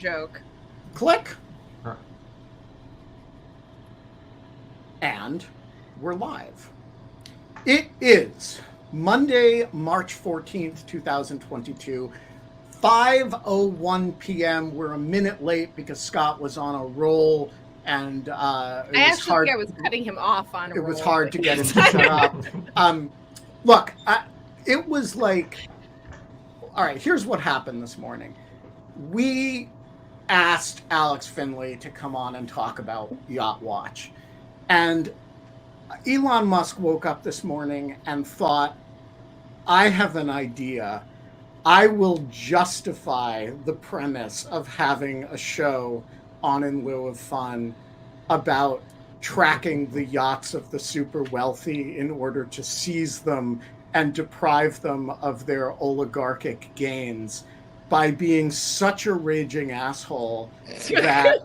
joke. Click. And we're live. It is Monday, March 14th, 2022, 5:01 p.m. We're a minute late because Scott was on a roll, and I was cutting him off on a roll. It was hard to get him to shut up. Look, it was like, all right, here's what happened this morning. We asked Alex Finley to come on and talk about Yacht Watch. And Elon Musk woke up this morning and thought, I have an idea. I will justify the premise of having a show on In Lieu of Fun about tracking the yachts of the super wealthy in order to seize them and deprive them of their oligarchic gains by being such a raging asshole that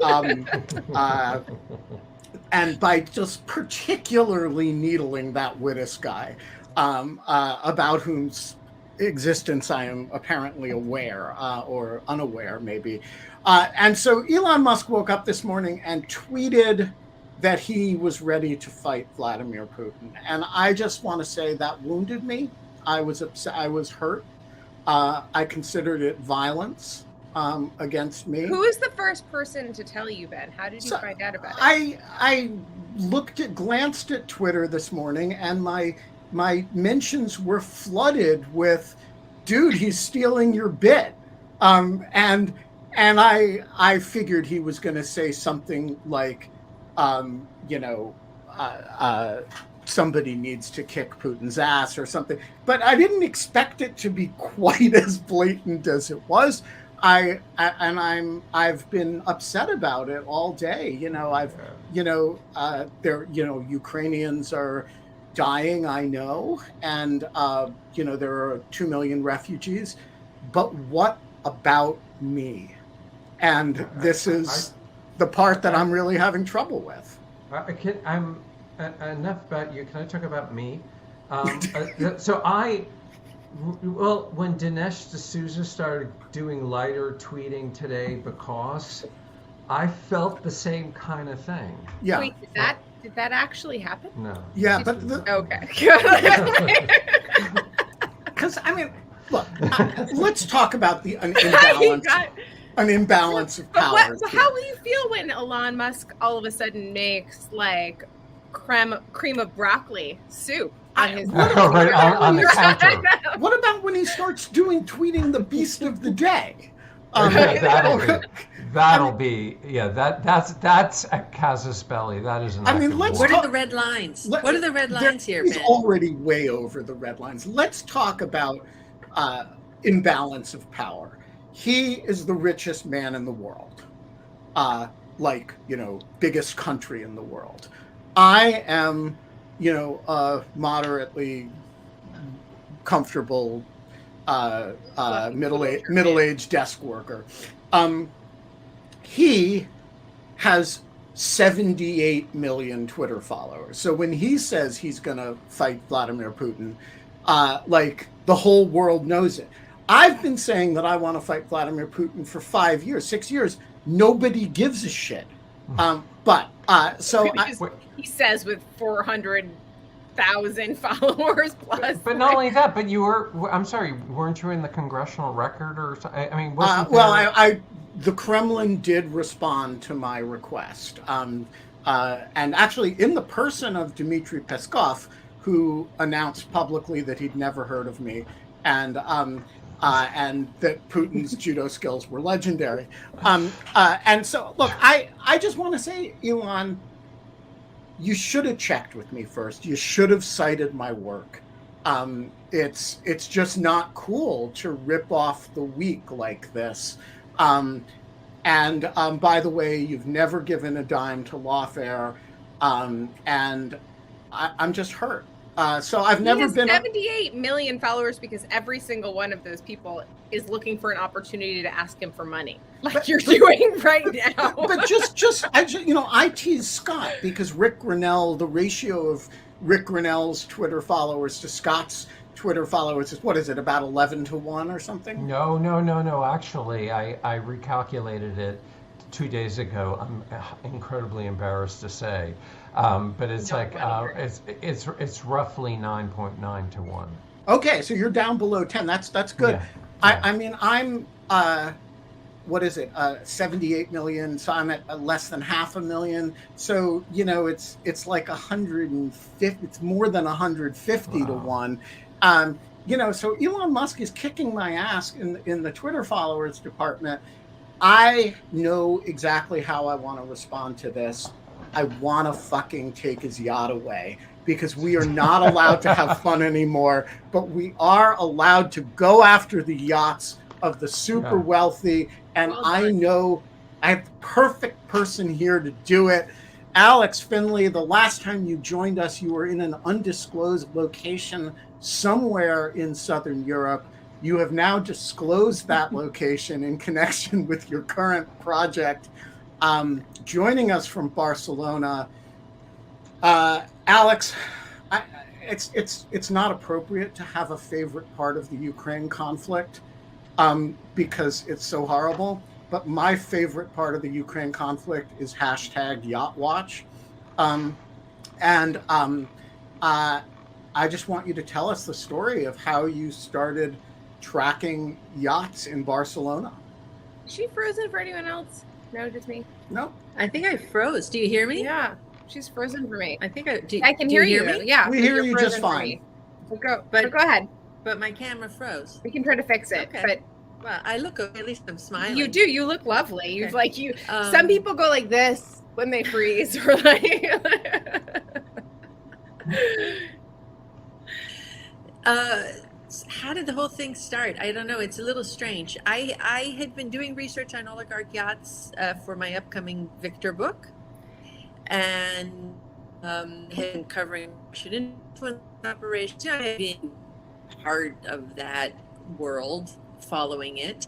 and by just particularly needling that Wittes guy, about whose existence I am apparently aware, or unaware maybe. And so Elon Musk woke up this morning and tweeted that he was ready to fight Vladimir Putin. And I just want to say that wounded me. I was upset. I was hurt. I considered it violence against me. Who is the first person to tell you, Ben? How did you find out about it? I glanced at Twitter this morning, and my mentions were flooded with, dude, he's stealing your bit. And I figured he was going to say something like, somebody needs to kick Putin's ass or something. But I didn't expect it to be quite as blatant as it was. I've been upset about it all day. Ukrainians are dying, I know, and there are 2 million refugees. But what about me? And this is the part that I'm really having trouble with. Enough about you. Can I talk about me? When Dinesh D'Souza started doing lighter tweeting today, because I felt the same kind of thing. Yeah. Wait, did that actually happen? No. Yeah, okay. Because look, let's talk about an imbalance of power. So how will you feel when Elon Musk all of a sudden makes like cream of broccoli soup on his on the counter? What about when he starts tweeting the beast of the day? That'll be that's a casus belli. That is an. What are the red lines? What are the red lines here, He's Ben? already way over the red lines. Let's talk about imbalance of power. He is the richest man in the world, biggest country in the world. I am, a moderately comfortable middle-aged desk worker. He has 78 million Twitter followers. So when he says he's going to fight Vladimir Putin, the whole world knows it. I've been saying that I want to fight Vladimir Putin for 5 years, 6 years. Nobody gives a shit. He says with 400,000 followers plus. But not only that, but I'm sorry, weren't you in the congressional record or something? I mean, the Kremlin did respond to my request. And actually in the person of Dmitry Peskov, who announced publicly that he'd never heard of me, and that Putin's judo skills were legendary. And so, look, I just want to say, Elon, you should have checked with me first. You should have cited my work. It's just not cool to rip off the weak like this. And by the way, you've never given a dime to lawfare, and I'm just hurt. So I've never been 78 million followers because every single one of those people is looking for an opportunity to ask him for money, you're doing right now. But I tease Scott because Rick Grinnell, the ratio of Rick Grinnell's Twitter followers to Scott's Twitter followers is, what is it, about 11-1 or something? No. Actually, I recalculated it 2 days ago. I'm incredibly embarrassed to say, but it's Don't like worry. it's roughly 9.9 to 1. Okay, so you're down below 10. That's good. Yeah. I mean, I'm what is it? 78 million. So I'm at less than 500,000. So it's like 150. It's more than 150 to 1. So Elon Musk is kicking my ass in the Twitter followers department. I know exactly how I want to respond to this. I want to fucking take his yacht away, because we are not allowed to have fun anymore, but we are allowed to go after the yachts of the super wealthy. And I know I have the perfect person here to do it. Alex Finley, the last time you joined us, you were in an undisclosed location somewhere in Southern Europe. You have now disclosed that location in connection with your current project. Joining us from Barcelona, Alex, it's not appropriate to have a favorite part of the Ukraine conflict because it's so horrible. But my favorite part of the Ukraine conflict is #YachtWatch. I just want you to tell us the story of how you started tracking yachts in Barcelona. Is she frozen for anyone else? No, just me. No. I think I froze. Do you hear me? Yeah, she's frozen for me. I think I can do hear you you. hear me? Yeah, We hear you're you frozen just for fine. me. So go ahead. But my camera froze. We can try to fix it. Okay. Well, I look okay. At least I'm But smiling. you do. You look lovely. You've Okay. like you. Some people go like this when they freeze, or like. How did the whole thing start? I don't know. It's a little strange. I had been doing research on oligarch yachts for my upcoming Victor book, and had been covering Russian influence operations. I had been part of that world, following it.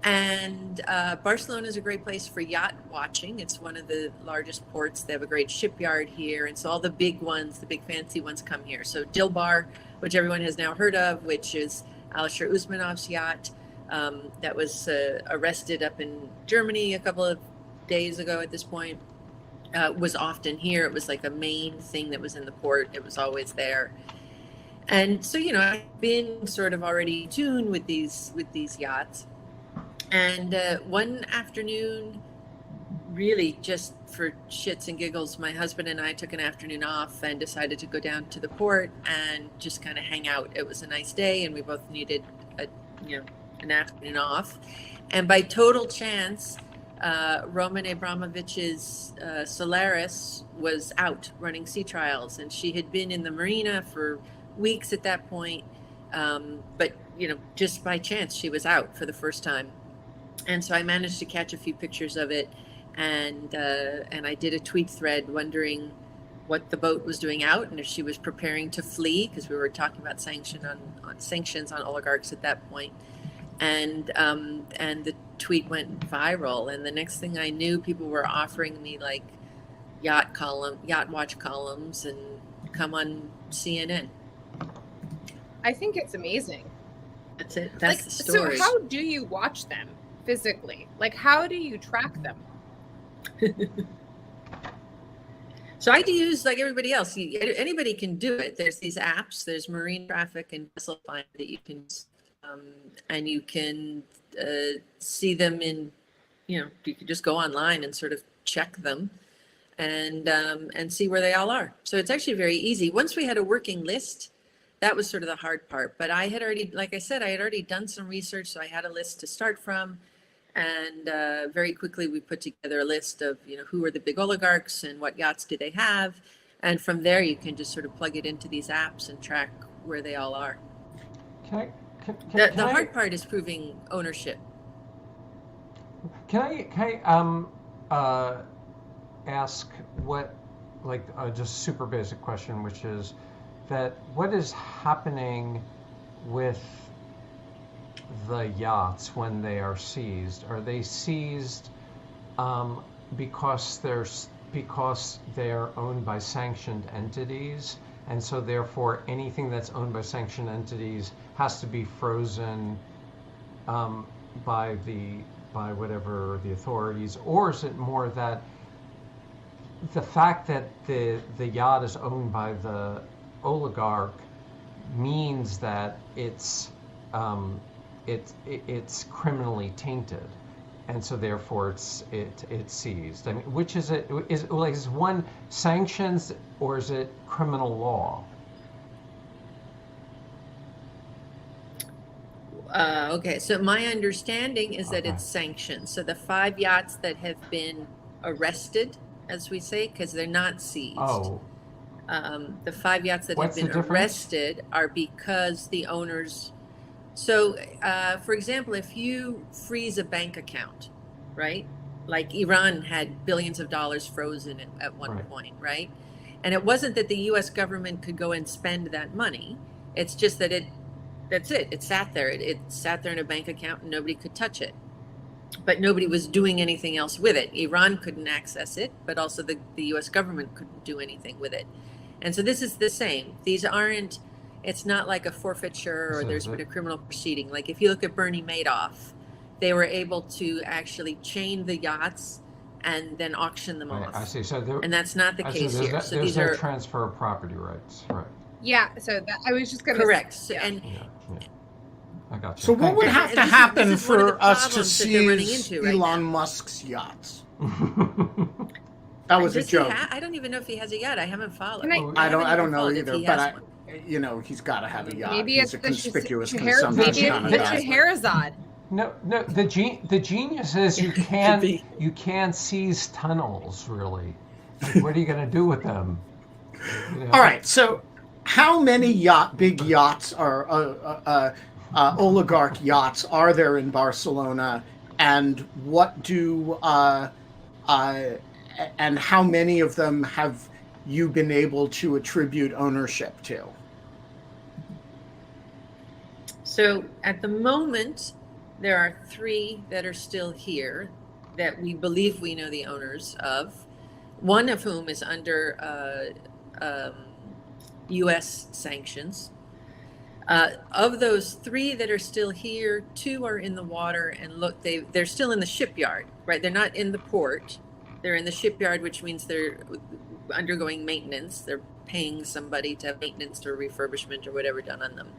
And Barcelona is a great place for yacht watching. It's one of the largest ports. They have a great shipyard here. And so all the big ones, the big fancy ones come here. So Dilbar, which everyone has now heard of, which is Alisher Usmanov's yacht that was arrested up in Germany a couple of days ago at this point, was often here. It was like a main thing that was in the port. It was always there. And so, I've been sort of already tuned with these yachts. And one afternoon, really just for shits and giggles, my husband and I took an afternoon off and decided to go down to the port and just kind of hang out. It was a nice day, and we both needed an afternoon off. And by total chance, Roman Abramovich's Solaris was out running sea trials, and she had been in the marina for weeks at that point. But just by chance, she was out for the first time. And so I managed to catch a few pictures of it, and I did a tweet thread wondering what the boat was doing out and if she was preparing to flee, because we were talking about sanctions on oligarchs at that point. And the tweet went viral, and the next thing I knew, people were offering me like yacht watch columns and come on CNN. I think it's amazing. That's it. That's the story. So how do you watch them physically? Like, how do you track them? So I do use, like everybody else, anybody can do it. There's these apps, there's Marine Traffic and Vessel Finder that you can, and you can see them in, you can just go online and sort of check them and see where they all are. So it's actually very easy. Once we had a working list, that was sort of the hard part. But I had already, like I said, I had already done some research, so I had a list to start from. And very quickly, we put together a list of, who are the big oligarchs and what yachts do they have. And from there, you can just sort of plug it into these apps and track where they all are. The hard part is proving ownership. Can I ask what, just super basic question, which is that what is happening with the yachts when they are seized? Are they seized because they're owned by sanctioned entities and so therefore anything that's owned by sanctioned entities has to be frozen by whatever the authorities? Or is it more that the fact that the yacht is owned by the oligarch means that it's criminally tainted, and so therefore it's seized? I mean, which is it? Is one sanctions or is it criminal law? Okay, so my understanding is that it's sanctions. So the 5 yachts that have been arrested, as we say, because they're not seized. Oh. The 5 yachts that What's have been arrested are because the owners. So, for example, if you freeze a bank account, right? Like Iran had billions of dollars frozen at one point, right? And it wasn't that the U.S. government could go and spend that money. It's just that that's it. It sat there. It sat there in a bank account and nobody could touch it. But nobody was doing anything else with it. Iran couldn't access it, but also the U.S. government couldn't do anything with it. And so this is the same. These aren't, it's not like a forfeiture or there's been a criminal proceeding. Like if you look at Bernie Madoff, they were able to actually chain the yachts and then auction them off. I see. So and that's not the case here. So there's these no are transfer of property rights, right? Yeah. So I was just going to correct. say, And I got you. So what would have to happen this is one of the for us to problems that they're running seize into right Elon now. Musk's yachts? That was a Does he joke. I don't even know if he has a yacht. I haven't followed. Can I don't haven't know followed if either, he but has I, one. he's got to have a yacht. maybe He's it's a the conspicuous maybe consumption it's kind of the guy. Scheherazade. No. The genius is you can't seize tunnels, really. Like, what are you going to do with them? You know? All right, so how many big yachts are oligarch yachts are there in Barcelona, and what do and how many of them have you been able to attribute ownership to? So at the moment, there are 3 that are still here that we believe we know the owners of, one of whom is under U.S. sanctions. Of those 3 that are still here, 2 are in the water, and look, they're still in the shipyard, right? They're not in the port. They're in the shipyard, which means they're undergoing maintenance. They're paying somebody to have maintenance or refurbishment or whatever done on them.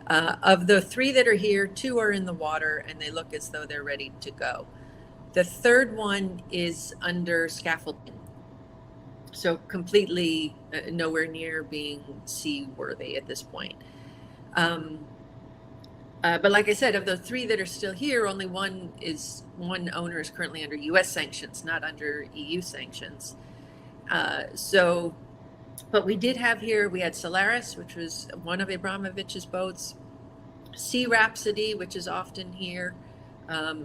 Of the 3 that are here, 2 are in the water, and they look as though they're ready to go. The 3rd one is under scaffolding, so completely nowhere near being seaworthy at this point. But like I said, of the 3 that are still here, only one owner is currently under U.S. sanctions, not under EU sanctions. But we did have here, we had Solaris, which was one of Abramovich's boats. Sea Rhapsody, which is often here,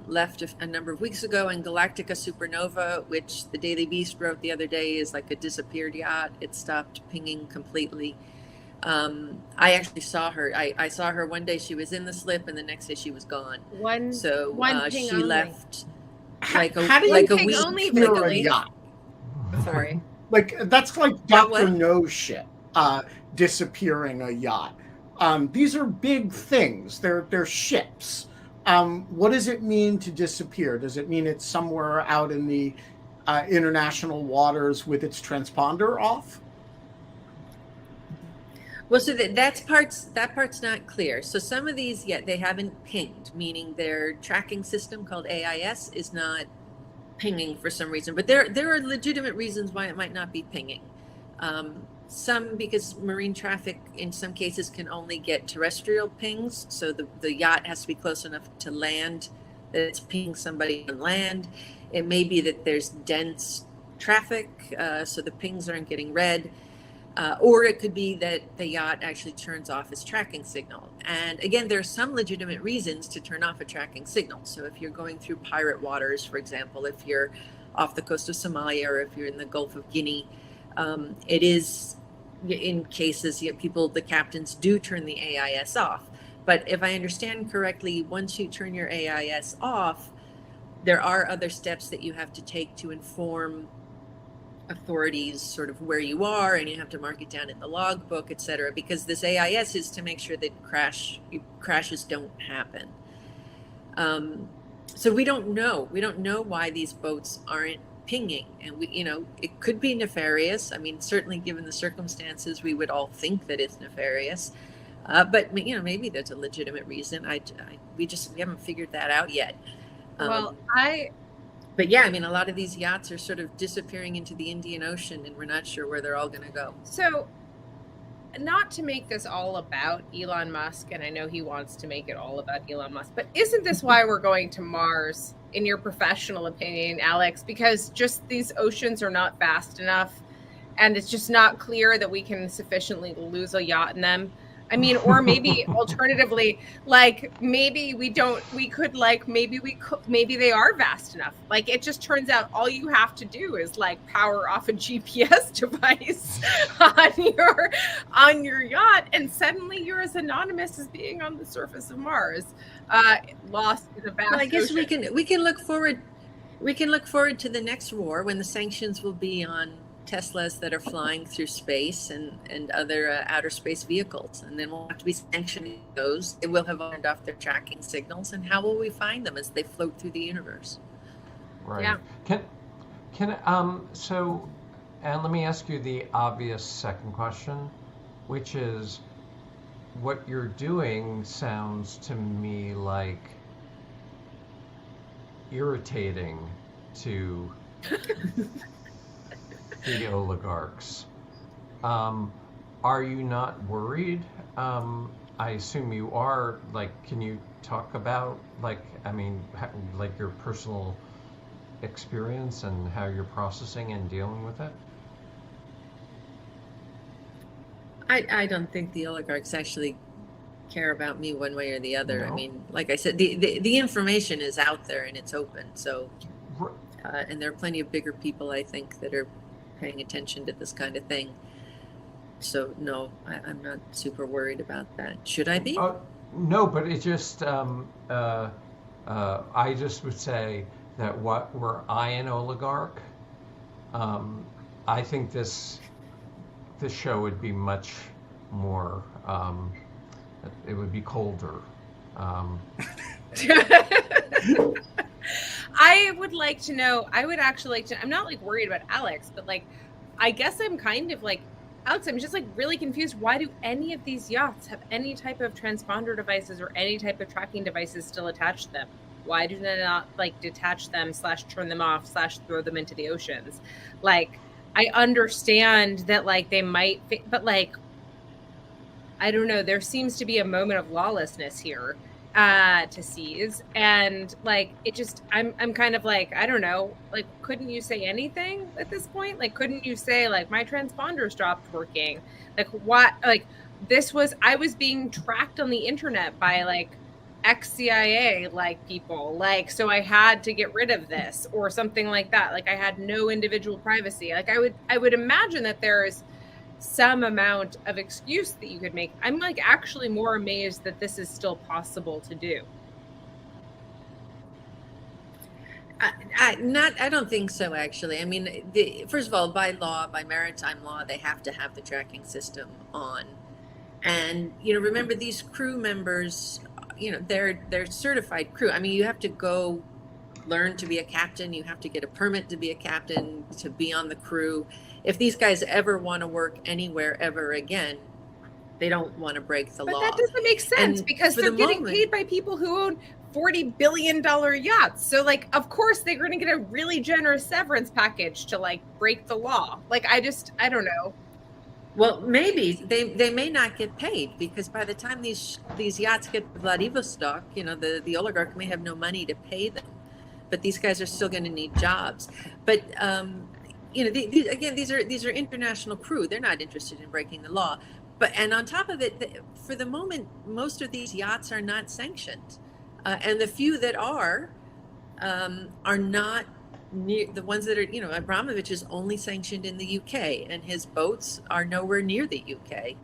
left a number of weeks ago, and Galactica Supernova, which the Daily Beast wrote the other day is like a disappeared yacht. It stopped pinging completely. I actually saw her. I saw her one day. She was in the slip, and the next day she was gone. One ping she only. left like a How do you like a ping week. only secure a legally? yacht? Sorry. Like that's like What? Dr. No shit, disappearing a yacht. These are big things. They're ships. What does it mean to disappear? Does it mean it's somewhere out in the international waters with its transponder off? Well, so that part's not clear. So some of these, they haven't pinged, meaning their tracking system called AIS is not pinging for some reason. But there are legitimate reasons why it might not be pinging. Some because marine traffic in some cases can only get terrestrial pings, so the yacht has to be close enough to land that it's pinging somebody on land. It may be that there's dense traffic, so the pings aren't getting read. Or it could be that the yacht actually turns off its tracking signal. And again, there are some legitimate reasons to turn off a tracking signal. So if you're going through pirate waters, for example, if you're off the coast of Somalia, or if you're in the Gulf of Guinea, it is in cases the captains do turn the AIS off. But if I understand correctly, once you turn your AIS off, there are other steps that you have to take to inform authorities sort of where you are, and you have to mark it down in the logbook, et cetera, because this AIS is to make sure that crashes don't happen. So we don't know why these boats aren't pinging, and it could be nefarious. I mean, certainly given the circumstances, we would all think that it's nefarious, but maybe there's a legitimate reason. We haven't figured that out yet. But yeah, I mean, a lot of these yachts are sort of disappearing into the Indian Ocean, and we're not sure where they're all going to go. So, not to make this all about Elon Musk, and I know he wants to make it all about Elon Musk, but isn't this why we're going to Mars, in your professional opinion, Alex? Because just these oceans are not vast enough, and it's just not clear that we can sufficiently lose a yacht in them. I mean, or maybe alternatively, like maybe they are vast enough. Like it just turns out all you have to do is like power off a GPS device on your yacht, and suddenly you're as anonymous as being on the surface of Mars, lost in a vast Well, I guess ocean. we can look forward to the next war, when the sanctions will be on Teslas that are flying through space and other outer space vehicles, and then we'll have to be sanctioning those. They will have turned off their tracking signals, and how will we find them as they float through the universe? Right. Yeah. So, and let me ask you the obvious second question, which is, what you're doing sounds to me like irritating to the oligarchs. Are you not worried? I assume you are. Like, can you talk about, like your personal experience and how you're processing and dealing with it? I don't think the oligarchs actually care about me one way or the other. No. I mean, like I said, the information is out there and it's open. So, and there are plenty of bigger people, I think, that are paying attention to this kind of thing. So no, I'm not super worried about that. Should I be? No, but it just I just would say that were I an oligarch, I think this show would be much more it would be colder. I would like to know, I'm not like worried about Alex, but like, I guess I'm kind of like, Alex, I'm just like really confused. Why do any of these yachts have any type of transponder devices or any type of tracking devices still attached to them? Why do they not like detach them / turn them off / throw them into the oceans? Like, I understand that like they might, but like, I don't know. There seems to be a moment of lawlessness here to seize, and like it just I'm kind of like, I don't know, like couldn't you say anything at this point? Like couldn't you say like my transponder stopped working? Like what? Like I was being tracked on the internet by like ex-CIA like people, like so I had to get rid of this or something like that. Like I had no individual privacy. Like I would imagine that there's some amount of excuse that you could make. I'm like actually more amazed that this is still possible to do. I don't think so, actually. I mean, first of all, by maritime law, they have to have the tracking system on. And, remember these crew members, they're certified crew. I mean, you have to go learn to be a captain. You have to get a permit to be a captain, to be on the crew. If these guys ever want to work anywhere ever again, they don't want to break the law. But that doesn't make sense, because they're getting paid by people who own $40 billion yachts. So like, of course they're going to get a really generous severance package to like break the law. Like, I don't know. Well, maybe they may not get paid, because by the time these yachts get to Vladivostok, the oligarch may have no money to pay them, but these guys are still going to need jobs. But these are international crew. They're not interested in breaking the law. And on top of it, for the moment, most of these yachts are not sanctioned, and the few that are not near. The ones that are, Abramovich is only sanctioned in the UK, and his boats are nowhere near the UK.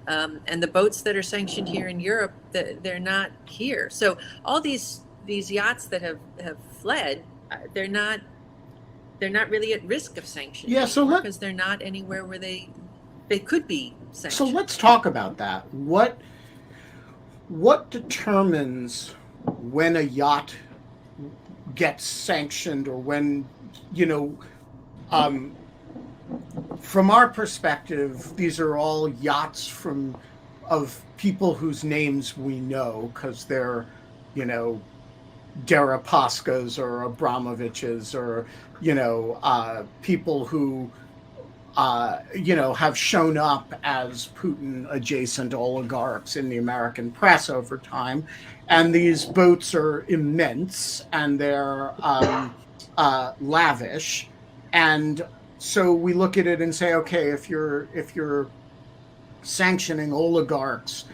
And the boats that are sanctioned here in Europe, they're not here. So all these yachts that have fled, they're not they're not really at risk of sanction. Yeah, so because they're not anywhere where they could be sanctioned. So let's talk about that. What determines when a yacht gets sanctioned, or when, from our perspective, these are all yachts of people whose names we know, because they're, Deripaskas or Abramoviches, or, people who, have shown up as Putin-adjacent oligarchs in the American press over time. And these boats are immense, and they're lavish. And so we look at it and say, okay, if you're sanctioning oligarchs,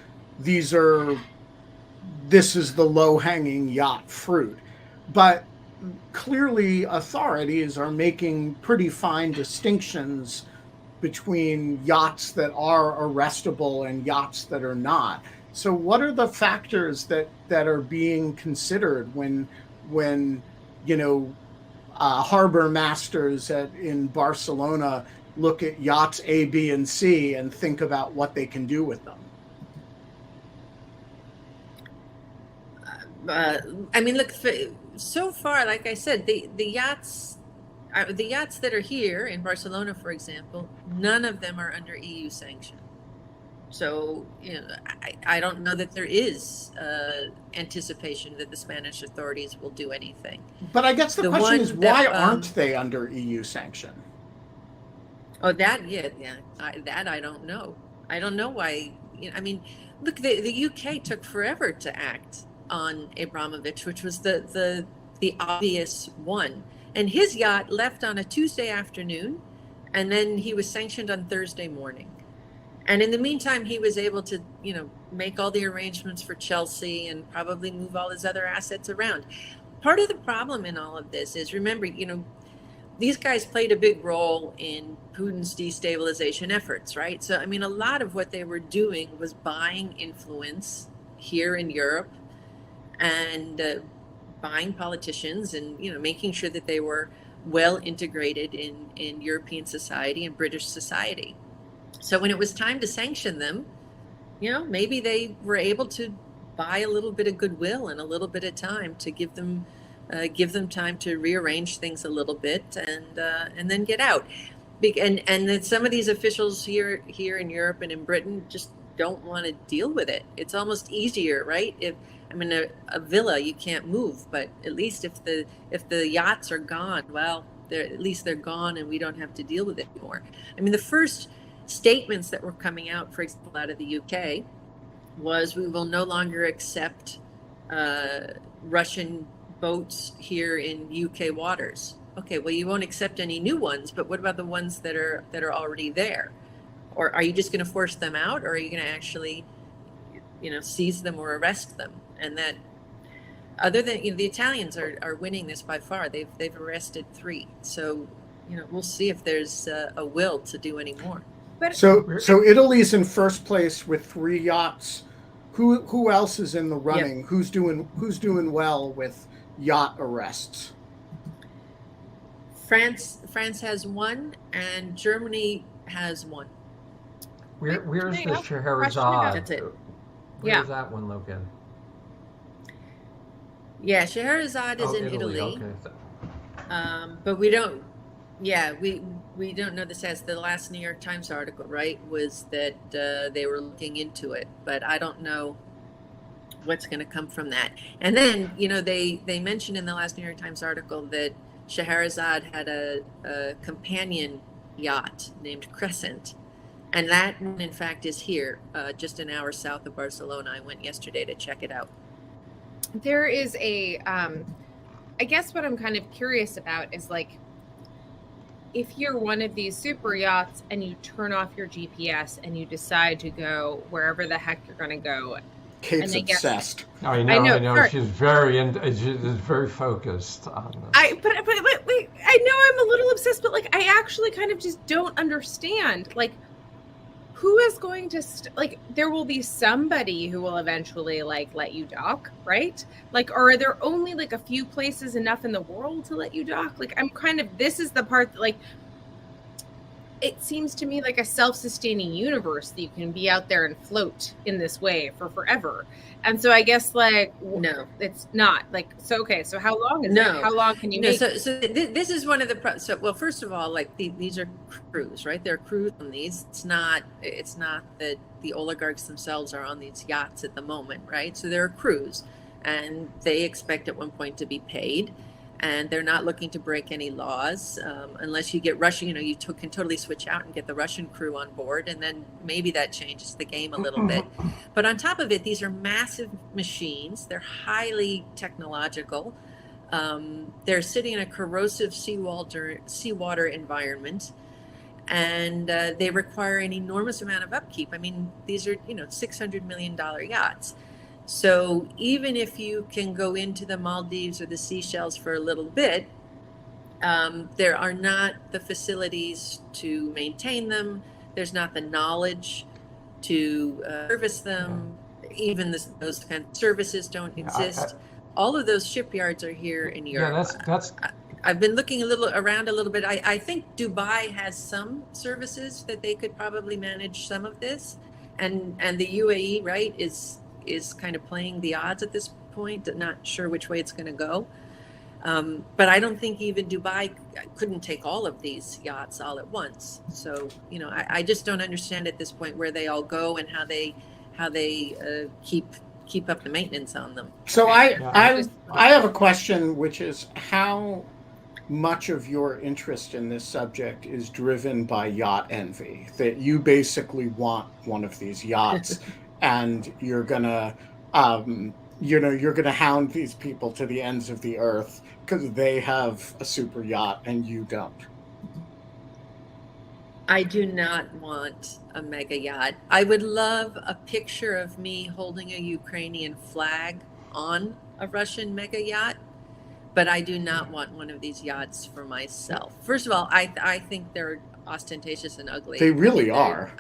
this is the low-hanging yacht fruit. But clearly authorities are making pretty fine distinctions between yachts that are arrestable and yachts that are not. So what are the factors that are being considered when harbor masters in Barcelona look at yachts A, B, and C and think about what they can do with them? Look, so far, like I said, the yachts that are here in Barcelona, for example, none of them are under EU sanction. So, I don't know that there is anticipation that the Spanish authorities will do anything. But I guess the question is, why aren't they under EU sanction? Oh, that, I don't know. I don't know why. Look, the UK took forever to act on Abramovich, which was the obvious one. And his yacht left on a Tuesday afternoon, and then he was sanctioned on Thursday morning. And in the meantime, he was able to, make all the arrangements for Chelsea and probably move all his other assets around. Part of the problem in all of this is, remember, these guys played a big role in Putin's destabilization efforts, right? So, a lot of what they were doing was buying influence here in Europe and buying politicians and, making sure that they were well integrated in European society and British society. So when it was time to sanction them, maybe they were able to buy a little bit of goodwill and a little bit of time to give them time to rearrange things a little bit and then get out. And then some of these officials here in Europe and in Britain just don't want to deal with it. It's almost easier, right? A villa you can't move, but at least if the yachts are gone, well, at least they're gone and we don't have to deal with it anymore. The first statements that were coming out, for example, out of the UK, was we will no longer accept Russian boats here in UK waters. Okay, well, you won't accept any new ones, but what about the ones that are already there? Or are you just going to force them out, or are you going to actually, seize them or arrest them? And that, other than the Italians are winning this by far. They've arrested 3. So, we'll see if there's a will to do any more. But so Italy's in first place with 3 yachts. Who else is in the running? Yep. Who's doing well with yacht arrests? France has 1, and Germany has 1. Where's the Scheherazade? That's it. Where's that one located? Yeah, Scheherazade is in Italy. Okay. But we don't. Yeah, we don't know this. As the last New York Times article, right, was that they were looking into it, but I don't know what's going to come from that. And then, they mentioned in the last New York Times article that Scheherazade had a companion yacht named Crescent, and that one, in fact, is here, just an hour south of Barcelona. I went yesterday to check it out. There is I guess what I'm kind of curious about is, like, if you're one of these super yachts and you turn off your GPS and you decide to go wherever the heck you're going to go. Kate's obsessed. I know. She's very focused on this. But wait, I know I'm a little obsessed, but, like, I actually kind of just don't understand. Like, who is going to like, there will be somebody who will eventually like let you dock, right? Like, or are there only like a few places enough in the world to let you dock? Like, I'm kind of, this is the part that, like, it seems to me like a self-sustaining universe that you can be out there and float in this way for forever. And so I guess, like, No, it's not like, so okay, so how long is No. it? How long can you no. make? This is one of the so, well, first of all, like these are crews, right? They're crews on these. It's not that the oligarchs themselves are on these yachts at the moment, right? So there are crews, and they expect at one point to be paid, and they're not looking to break any laws, unless you get Russian. You know, you can totally switch out and get the Russian crew on board, and then maybe that changes the game a little bit. But on top of it, these are massive machines. They're highly technological. They're sitting in a corrosive seawater environment, and they require an enormous amount of upkeep. I mean, these are, $600 million yachts. So even if you can go into the Maldives or the Seychelles for a little bit, there are not the facilities to maintain them. There's not the knowledge to service them. Even those kind of services don't exist. All of those shipyards are here in Europe. That's. I've been looking around a little bit. I think Dubai has some services that they could probably manage some of this, and the UAE, right, is kind of playing the odds at this point. Not sure which way it's going to go. But I don't think even Dubai couldn't take all of these yachts all at once. So, I just don't understand at this point where they all go and how they keep up the maintenance on them. So I have a question, which is how much of your interest in this subject is driven by yacht envy, that you basically want one of these yachts and you're gonna hound these people to the ends of the earth because they have a super yacht and you don't. I do not want a mega yacht. I would love a picture of me holding a Ukrainian flag on a Russian mega yacht, but I do not want one of these yachts for myself. First of all, I think they're ostentatious and ugly. They really are.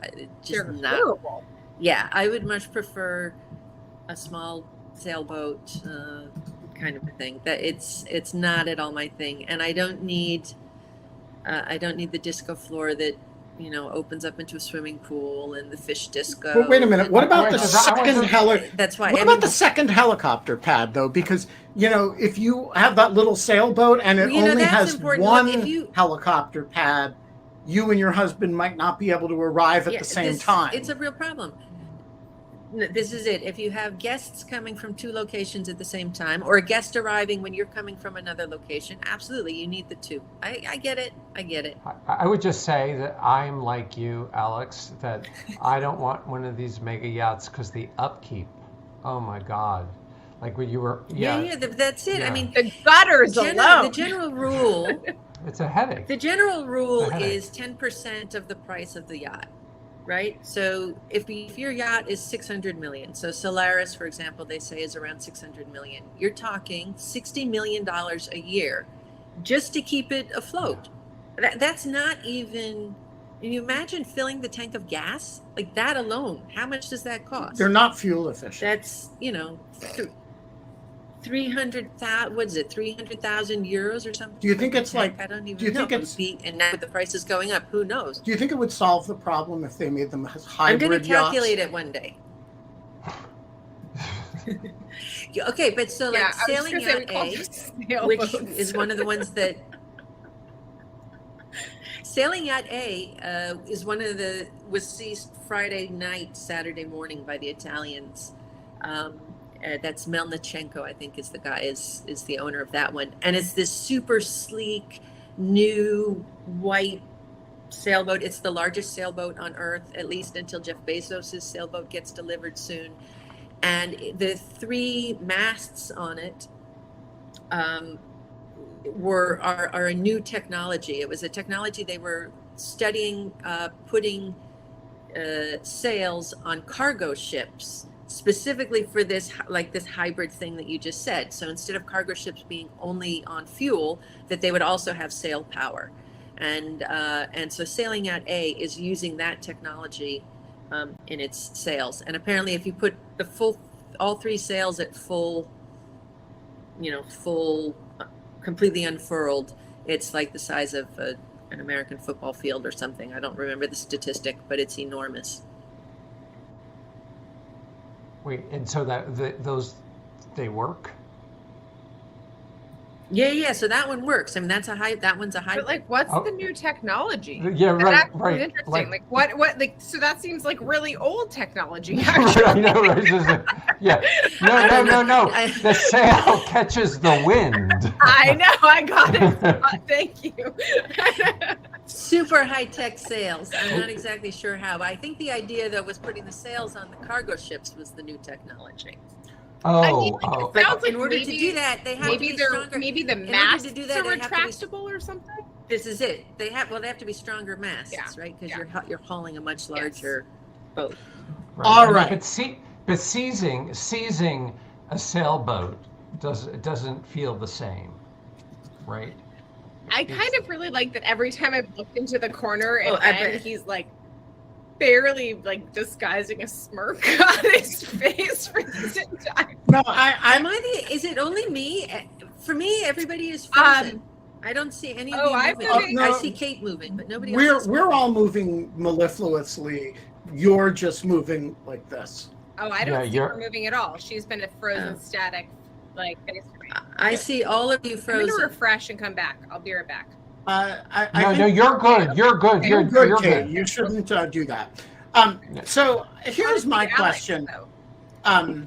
They're horrible. Yeah, I would much prefer a small sailboat kind of a thing. That it's not at all my thing, and I don't need the disco floor that opens up into a swimming pool and the fish disco. But wait a minute. What about the second helicopter? That's why. What about the second helicopter pad, though? Because if you have that little sailboat and it only has one helicopter pad, you and your husband might not be able to arrive at the same time. It's a real problem. This is it. If you have guests coming from two locations at the same time, or a guest arriving when you're coming from another location, absolutely, you need the two. I get it. I would just say that I'm like you, Alex, that I don't want one of these mega yachts because the upkeep. Oh my God. Like when you were. Yeah, that's it. Yeah. I mean, the gutters alone. The general rule. It's a headache. The general rule is 10% of the price of the yacht. Right. So if your yacht is 600 million, so Solaris, for example, they say is around 600 million, you're talking $60 million a year just to keep it afloat. That's not even, can you imagine filling the tank of gas like that alone? How much does that cost? They're not fuel efficient. That's, 300,000, what is it, 300,000 euros or something? Do you think it's like, I don't even do you know. think it's, And now with the prices going up, who knows? do you think it would solve the problem if they made them as I'm hybrid going to yachts? calculate it one day. Okay, but so like Sailing Yacht A, which is one of the ones that Sailing Yacht A is was seized Friday night, Saturday morning by the Italians. That's Melnichenko, I think, is the guy, is the owner of that one. And it's this super sleek, new white sailboat. It's the largest sailboat on Earth, at least until Jeff Bezos' sailboat gets delivered soon. And the three masts on it are a new technology. It was a technology they were studying, putting sails on cargo ships, specifically for this hybrid thing that you just said. So instead of cargo ships being only on fuel, that they would also have sail power. And so Sailing Yacht A is using that technology in its sails. And apparently, if you put all three sails at full, completely unfurled, it's like the size of an American football field or something. I don't remember the statistic, but it's enormous. Wait, and so they work? Yeah. So that one works. I mean, that one's a high. But like, what's the new technology? Yeah, That's right. interesting. Like what? Like, so that seems like really old technology. I know, right? Yeah. No. The sail catches the wind. I know. I got it. Thank you. Super high-tech sails. I'm not exactly sure how. I think the idea, though, was putting the sails on the cargo ships was the new technology. It sounds like in order to do that, they have to be stronger. Maybe the masts are retractable or something. This is it. They have to be stronger masts, right? Because you're hauling a much larger boat. Right. All right. But seizing a sailboat doesn't feel the same, right? I kind of really like that every time I've looked into the corner and he's like barely like disguising a smirk on his face for this entire. No, is it only me? For me, everybody is frozen. I don't see any of you moving. I see Kate moving, but nobody else. We're all moving mellifluously. You're just moving like this. Oh, I don't see her moving at all. She's been a frozen static like face. I see all of you frozen. I'm gonna refresh and come back. I'll be right back. No, you're good. You're good. You're Kate. good. You shouldn't do that. So here's my question. And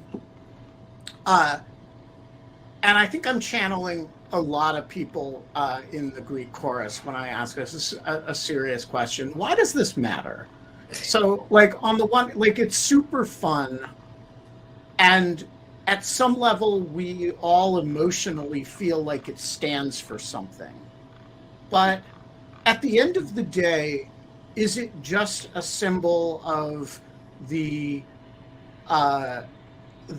I think I'm channeling a lot of people in the Greek chorus when I ask us a serious question. Why does this matter? So, like, on the one, like, it's super fun, and at some level, we all emotionally feel like it stands for something. But at the end of the day, is it just a symbol of the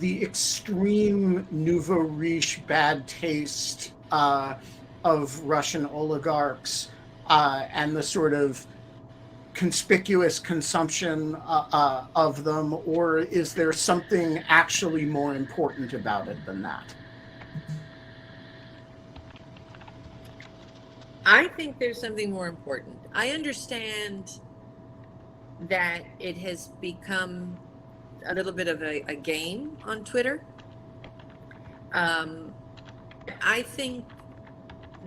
extreme nouveau riche bad taste of Russian oligarchs and the sort of conspicuous consumption of them, or is there something actually more important about it than that? I think there's something more important. I understand that it has become a little bit of a game on Twitter. I think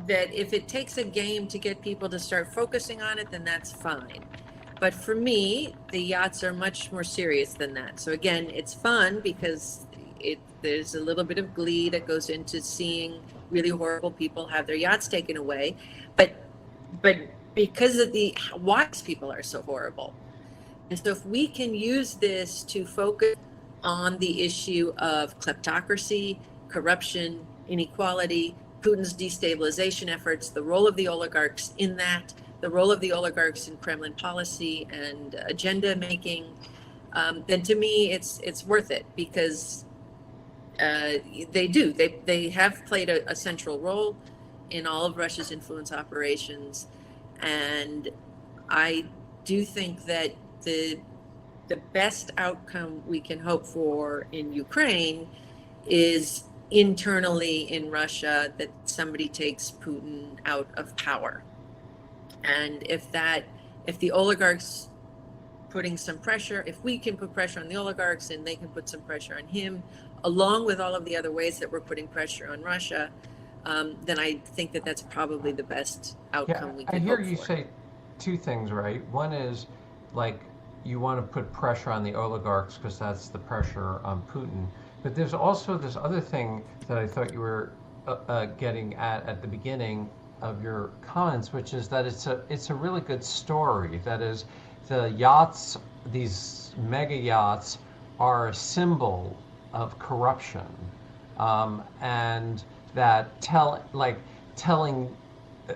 that if it takes a game to get people to start focusing on it, then that's fine. But for me, the yachts are much more serious than that. So again, it's fun because there's a little bit of glee that goes into seeing really horrible people have their yachts taken away. But because of why people are so horrible. And so if we can use this to focus on the issue of kleptocracy, corruption, inequality, Putin's destabilization efforts, the role of the oligarchs in that, the role of the oligarchs in Kremlin policy and agenda making, then to me it's worth it, because they have played a central role in all of Russia's influence operations, and I do think that the best outcome we can hope for in Ukraine is internally in Russia, that somebody takes Putin out of power. And if the oligarchs putting some pressure, if we can put pressure on the oligarchs and they can put some pressure on him, along with all of the other ways that we're putting pressure on Russia, then I think that that's probably the best outcome we can hope for. I hear you say two things, right? One is, like, you want to put pressure on the oligarchs because that's the pressure on Putin. But there's also this other thing that I thought you were getting at the beginning of your comments, which is that it's a really good story. That is, the yachts, these mega yachts, are a symbol of corruption, and that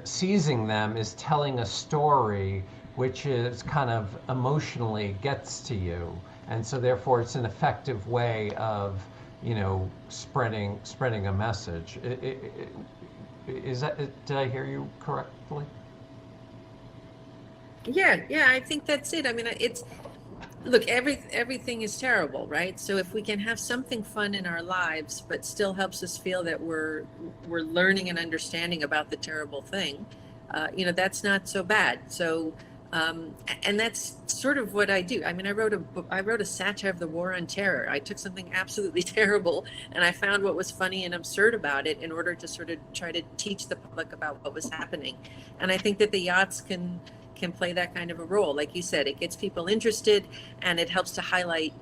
seizing them is telling a story which is kind of emotionally gets to you, and so therefore it's an effective way of spreading a message. Did I hear you correctly? Yeah, I think that's it. I mean, look, everything is terrible, right? So if we can have something fun in our lives, but still helps us feel that we're learning and understanding about the terrible thing, that's not so bad. So, and that's sort of what I do. I mean, I wrote a satire of the war on terror. I took something absolutely terrible and I found what was funny and absurd about it in order to sort of try to teach the public about what was happening. And I think that the yachts can play that kind of a role. Like you said, it gets people interested and it helps to highlight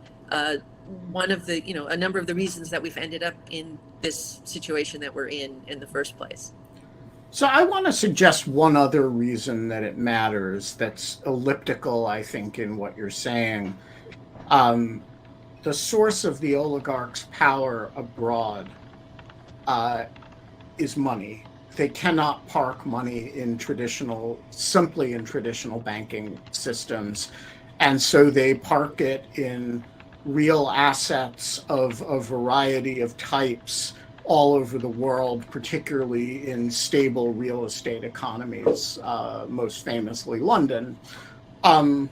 one of the, a number of the reasons that we've ended up in this situation that we're in the first place. So I want to suggest one other reason that it matters that's elliptical, I think, in what you're saying. The source of the oligarchs' power abroad is money. They cannot park money simply in traditional banking systems. And so they park it in real assets of a variety of types all over the world, particularly in stable real estate economies, most famously London. And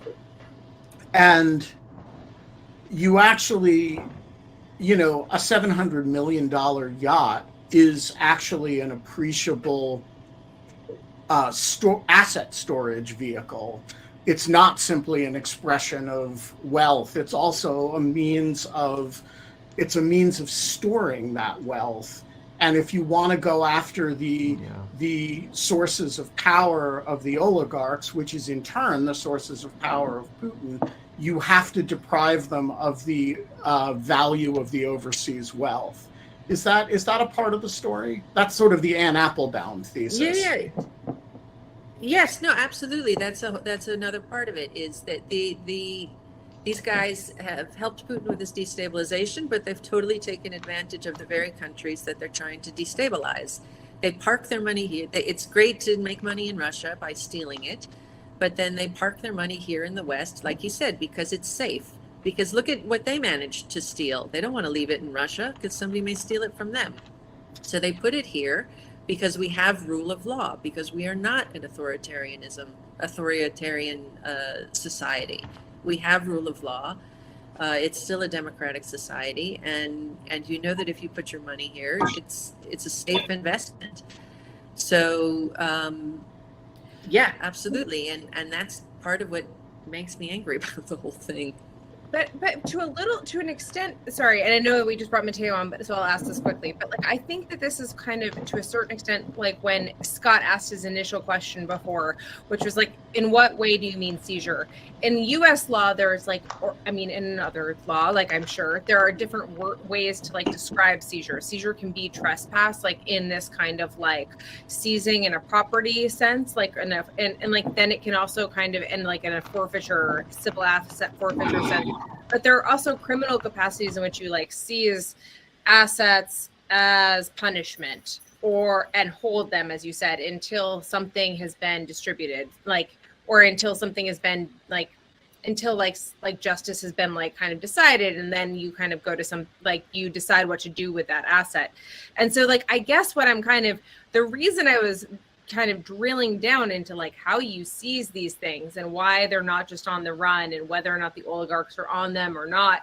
you actually, a $700 million yacht is actually an appreciable asset storage vehicle. It's not simply an expression of wealth. It's also a means of storing that wealth. And if you want to go after the sources of power of the oligarchs, which is in turn the sources of power of Putin, you have to deprive them of the value of the overseas wealth. Is that a part of the story? That's sort of the Anne Applebaum thesis. Yeah. Yes, no, absolutely. That's another part of it, is that these guys have helped Putin with his destabilization, but they've totally taken advantage of the very countries that they're trying to destabilize. They park their money here. It's great to make money in Russia by stealing it, but then they park their money here in the West, like you said, because it's safe. Because look at what they managed to steal. They don't want to leave it in Russia because somebody may steal it from them. So they put it here because we have rule of law, because we are not an authoritarian society. We have rule of law. It's still a democratic society, and you know that if you put your money here, it's a safe investment. So yeah, absolutely, and that's part of what makes me angry about the whole thing. But to an extent, sorry, and I know that we just brought Matteo on, but so I'll ask this quickly. But I think that this is kind of, to a certain extent, like when Scott asked his initial question before, which was in what way do you mean seizure? In U.S. law, there's in other law, I'm sure there are different ways to describe seizure. Seizure can be trespass, in this kind of seizing in a property sense, and then it can also kind of in a forfeiture, civil asset forfeiture sense. But there are also criminal capacities in which you seize assets as punishment and hold them, as you said, until something has been distributed, or until something has been until justice has been kind of decided, and then you kind of go to you decide what to do with that asset. And so I guess what I'm the reason I was kind of drilling down into how you seize these things and why they're not just on the run and whether or not the oligarchs are on them or not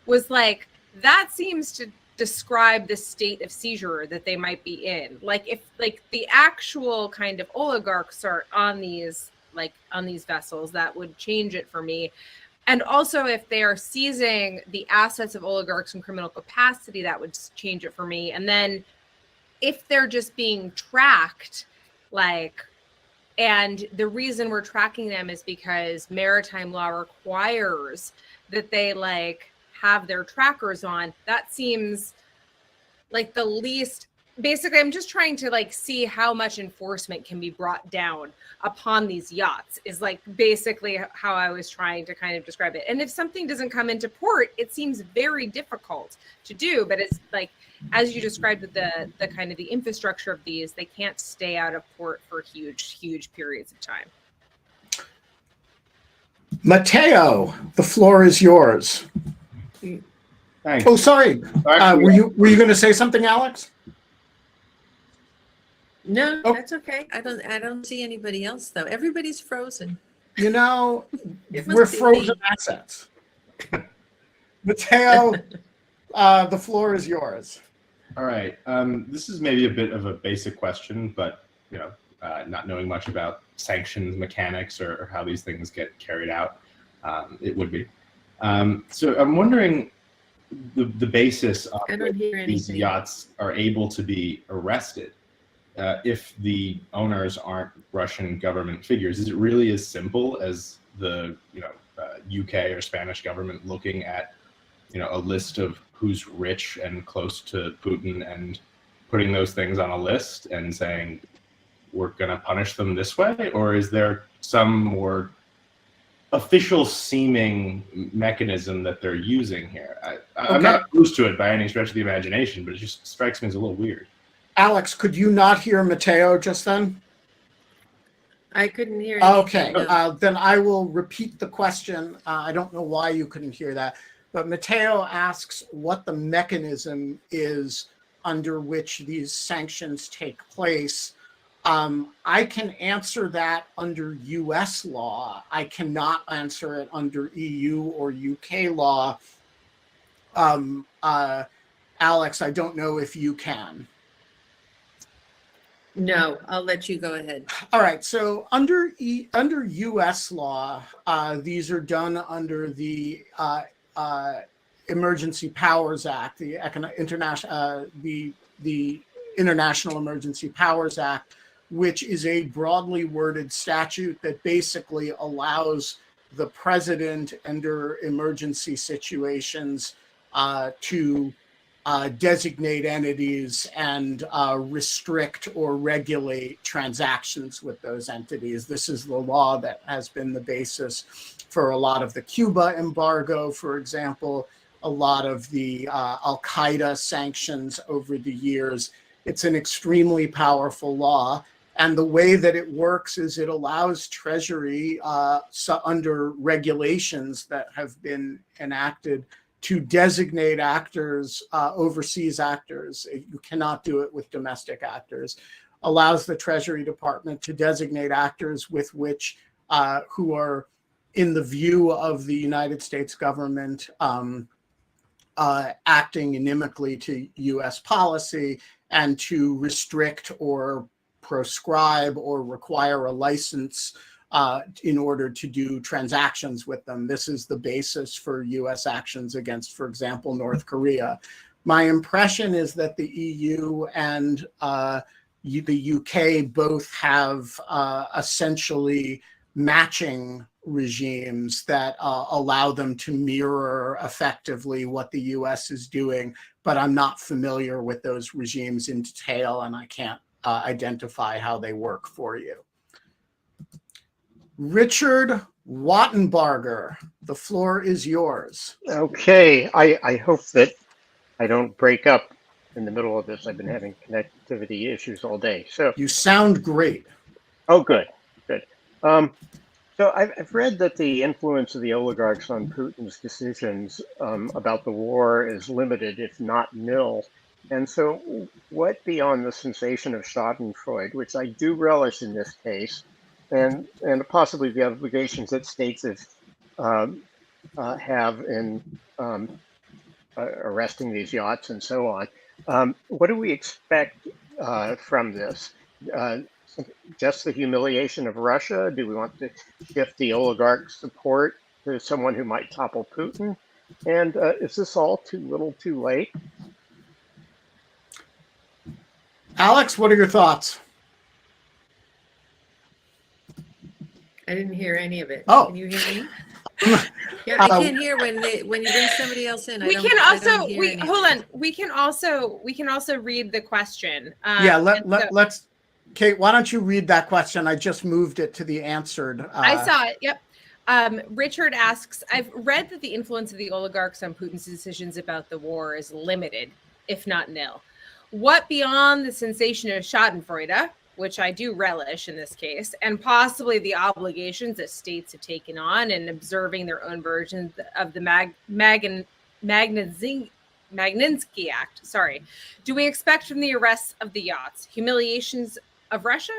was that seems to describe the state of seizure that they might be in. If the actual kind of oligarchs are on these vessels, that would change it for me. And also if they are seizing the assets of oligarchs in criminal capacity, that would change it for me. And then if they're just being tracked, and the reason we're tracking them is because maritime law requires that they have their trackers on. That seems the least. Basically, I'm just trying to see how much enforcement can be brought down upon these yachts is basically how I was trying to kind of describe it. And if something doesn't come into port, it seems very difficult to do, but it's as you described with the kind of the infrastructure of these, they can't stay out of port for huge periods of time. Matteo, the floor is yours. Thanks. Oh, sorry. Were you going to say something, Alex? No, that's okay. I don't see anybody else though. Everybody's frozen. We're frozen assets. Matteo, the floor is yours. All right. This is maybe a bit of a basic question, but not knowing much about sanctions mechanics or how these things get carried out, it would be. So I'm wondering the basis on I don't hear these anything. yachts are able to be arrested if the owners aren't Russian government figures. Is it really as simple as the UK or Spanish government looking at a list of who's rich and close to Putin and putting those things on a list and saying we're going to punish them this way? Or is there some more official seeming mechanism that they're using here? I'm not opposed to it by any stretch of the imagination, but it just strikes me as a little weird. Alex, could you not hear Matteo just then? I couldn't hear anything. Okay, No. then I will repeat the question. I don't know why you couldn't hear that, but Matteo asks what the mechanism is under which these sanctions take place. I can answer that under US law. I cannot answer it under EU or UK law. Alex, I don't know if you can. No, I'll let you go ahead. All right. So under U.S. law, these are done under the Emergency Powers Act, the International Emergency Powers Act, which is a broadly worded statute that basically allows the president under emergency situations to designate entities and restrict or regulate transactions with those entities. This is the law that has been the basis for a lot of the Cuba embargo, for example, a lot of the Al-Qaeda sanctions over the years. It's an extremely powerful law. And the way that it works is it allows Treasury, under regulations that have been enacted, to designate actors, overseas actors. You cannot do it with domestic actors. Allows the Treasury Department to designate actors with which, who are, in the view of the United States government, acting inimically to U.S. policy, and to restrict or proscribe or require a license in order to do transactions with them. This is the basis for U.S. actions against, for example, North Korea. My impression is that the EU and the UK both have essentially matching regimes that allow them to mirror effectively what the US is doing, but I'm not familiar with those regimes in detail, and I can't identify how they work for you. Richard Wattenbarger, the floor is yours. Okay, I hope that I don't break up in the middle of this. I've been having connectivity issues all day. So you sound great. Oh, good. So I've read that the influence of the oligarchs on Putin's decisions about the war is limited, if not nil. And so what beyond the sensation of Schadenfreude, which I do relish in this case, and possibly the obligations that states have in arresting these yachts and so on, what do we expect from this? Just the humiliation of Russia? Do we want to shift the oligarch support to someone who might topple Putin? And is this all too little too late? Alex, what are your thoughts? I didn't hear any of it. Oh. Can you hear me? Yeah, I can't hear when you bring somebody else in. We can also hold on. We can also read the question. Let's. Kate, why don't you read that question? I just moved it to the answered. I saw it. Yep. Richard asks, I've read that the influence of the oligarchs on Putin's decisions about the war is limited, if not nil. What beyond the sensation of Schadenfreude, which I do relish in this case, and possibly the obligations that states have taken on in observing their own versions of the Magnitsky Act, do we expect from the arrests of the yachts, humiliations of Russia,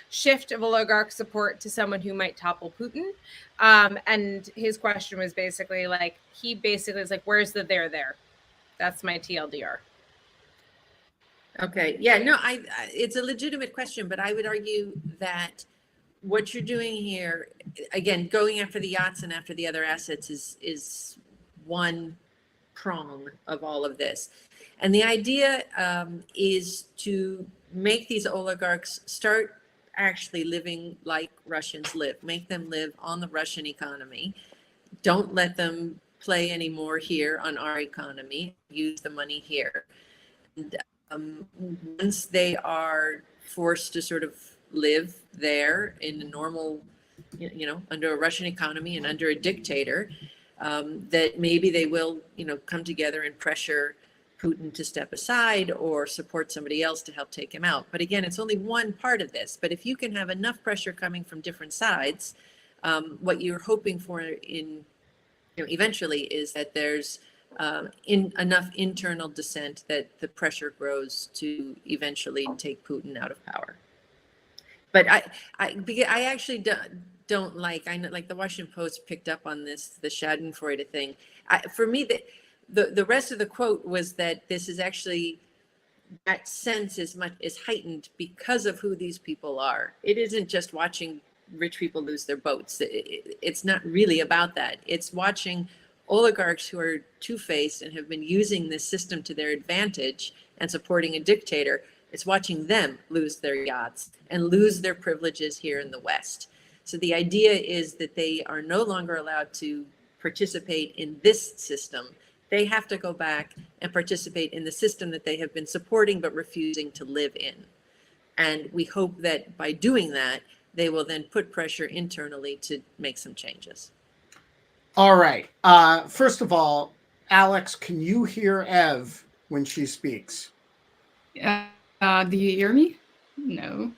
shift of oligarch support to someone who might topple Putin. And his question was basically like, he basically is like, where's the there? That's my TLDR. Okay. Yeah, no, it's a legitimate question, but I would argue that what you're doing here, again, going after the yachts and after the other assets is one prong of all of this. And the idea is to make these oligarchs start actually living like Russians live, make them live on the Russian economy. Don't let them play anymore here on our economy, use the money here. And once they are forced to sort of live there in a normal, under a Russian economy and under a dictator, that maybe they will, come together and pressure Putin to step aside or support somebody else to help take him out. But again, it's only one part of this. But if you can have enough pressure coming from different sides, what you're hoping for eventually is that there's enough internal dissent that the pressure grows to eventually take Putin out of power. But I actually don't like, I know, like the Washington Post picked up on this, the Schadenfreude thing. For me, the rest of the quote was that this is actually, that sense is heightened because of who these people are. It isn't just watching rich people lose their boats. It's not really about that. It's watching oligarchs who are two-faced and have been using this system to their advantage and supporting a dictator. It's watching them lose their yachts and lose their privileges here in the West. So the idea is that they are no longer allowed to participate in this system. They have to go back and participate in the system that they have been supporting but refusing to live in. And we hope that by doing that, they will then put pressure internally to make some changes. All right. First of all, Alex, can you hear Ev when she speaks? Do you hear me? No.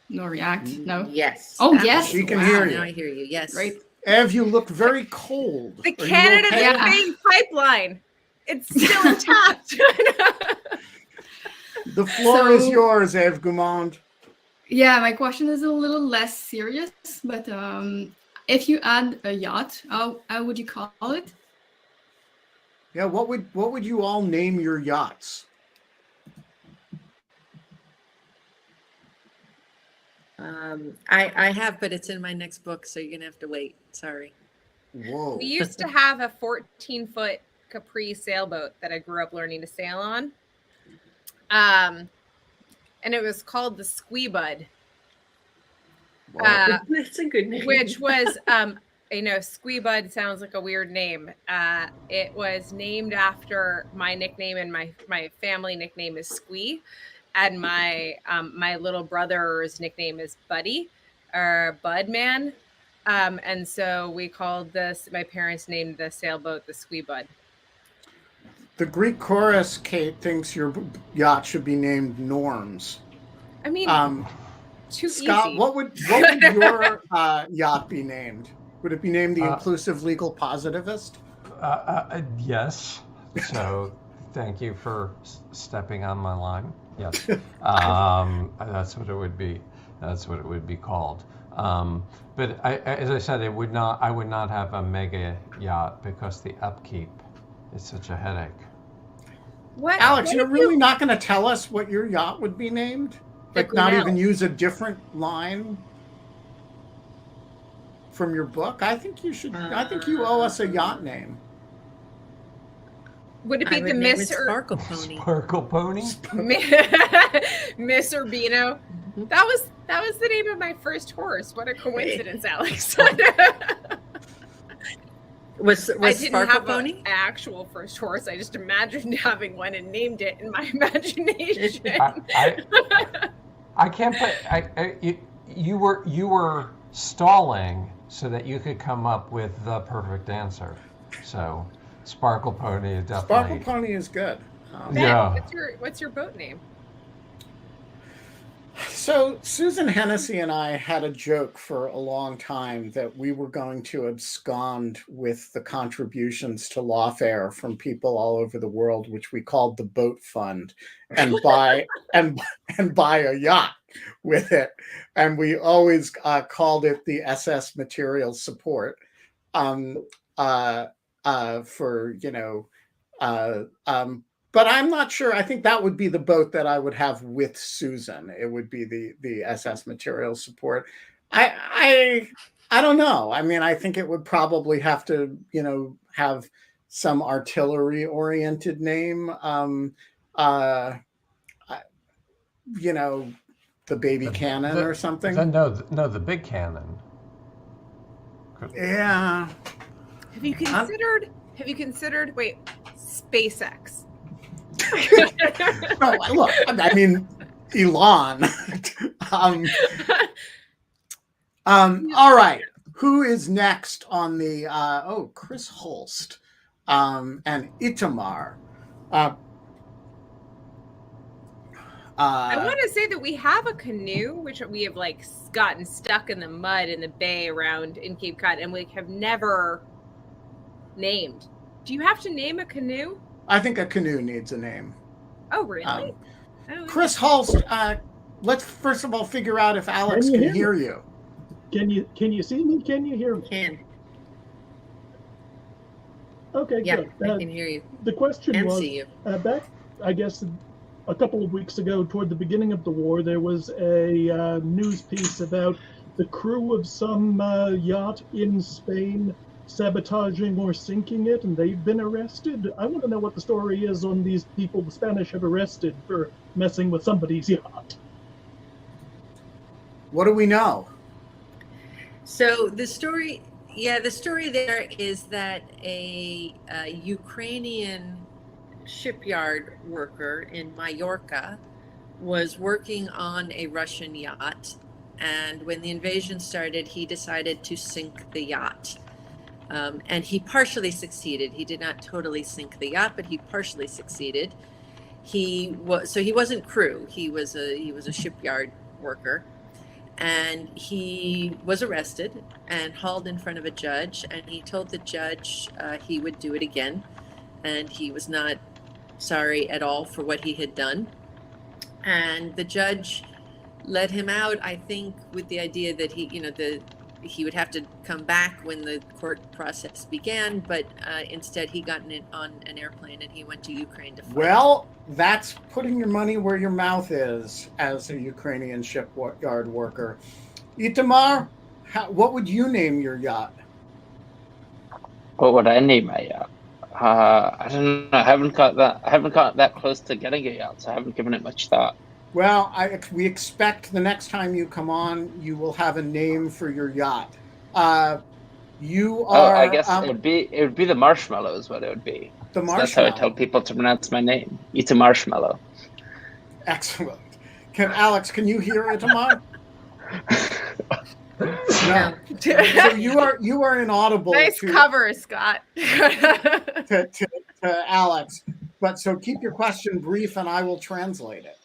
No react? No. Yes. Oh, yes. She can hear you. Now I hear you. Yes. Great. Ev, you look very cold. The Are you Canada okay? Bay pipeline. It's still intact. The floor is yours, Ev Goumand. Yeah, my question is a little less serious, but if you add a yacht, how would you call it? Yeah, what would you all name your yachts? I have, but it's in my next book, so you're gonna have to wait. Sorry. Whoa. We used to have a 14-foot Capri sailboat that I grew up learning to sail on. And it was called the Squee-Bud. That's a good name. Which was, Squee-Bud sounds like a weird name. It was named after my nickname, and my family nickname is Squee. And my little brother's nickname is Buddy, or Budman. And so we called my parents named the sailboat the Squee-Bud. The Greek chorus, Kate, thinks your yacht should be named Norms. I mean, too Scott, easy. what would your yacht be named? Would it be named the Inclusive Legal Positivist? Yes. So thank you for stepping on my line. Yes. That's what it would be. That's what it would be called. But as I said, I would not have a mega yacht because the upkeep is such a headache. What, Alex, you're really not going to tell us what your yacht would be named? Like, not even use a different line from your book? I think you should. I think you owe us a yacht name. Would it be the Miss Sparkle Pony? Sparkle Pony? Miss Urbino? That was the name of my first horse. What a coincidence, Alex. Was I didn't Sparkle have Pony? an actual first horse. I just imagined having one and named it in my imagination. I can't put. You were stalling so that you could come up with the perfect answer. So, Sparkle Pony is definitely. Sparkle Pony is good. Ben, Yeah. What's your boat name? So Susan Hennessy and I had a joke for a long time that we were going to abscond with the contributions to lawfare from people all over the world, which we called the Boat Fund, and buy a yacht. with it, and we always called it the SS Materials Support. For but I'm not sure. I think that would be the boat that I would have with Susan. It would be the SS Materials Support. I don't know. I mean, I think it would probably have to have some artillery oriented name. The baby cannon or something. The big cannon. Yeah. Have you considered? Wait, SpaceX. No, look. I mean, Elon. All right. Who is next on the? Chris Holst, and Itamar. I want to say that we have a canoe, which we have gotten stuck in the mud in the bay around in Cape Cod, and we have never named. Do you have to name a canoe? I think a canoe needs a name. Oh, really? Chris Holst, let's first of all figure out if Alex can hear you. Can you see me? Can you hear me? Can. Okay, yeah, good. I can hear you. The question and was, see you. Back, I guess, a couple of weeks ago, toward the beginning of the war, there was a news piece about the crew of some yacht in Spain sabotaging or sinking it, and they've been arrested. I want to know what the story is on these people the Spanish have arrested for messing with somebody's yacht. What do we know? So the story there is that a Ukrainian shipyard worker in Mallorca was working on a Russian yacht, and when the invasion started, he decided to sink the yacht. And he partially succeeded. He did not totally sink the yacht, but he partially succeeded. He wasn't crew. He was a shipyard worker, and he was arrested and hauled in front of a judge. And he told the judge he would do it again, and he was not sorry at all for what he had done. And the judge let him out, I think, with the idea that he would have to come back when the court process began, but instead he got on an airplane and he went to Ukraine to fight. Well, that's putting your money where your mouth is as a Ukrainian shipyard worker. Itamar, what would you name your yacht? What would I name my yacht? I don't know. I haven't got that close to getting a yacht, so I haven't given it much thought. Well, we expect the next time you come on, you will have a name for your yacht. You are. I guess it would be the Marshmallow is what it would be. The Marshmallow. So that's how I tell people to pronounce my name. Eat a marshmallow. Excellent. Alex, can you hear Itamar? No. So you are inaudible. Nice cover, Scott. to Alex, but so keep your question brief, and I will translate it.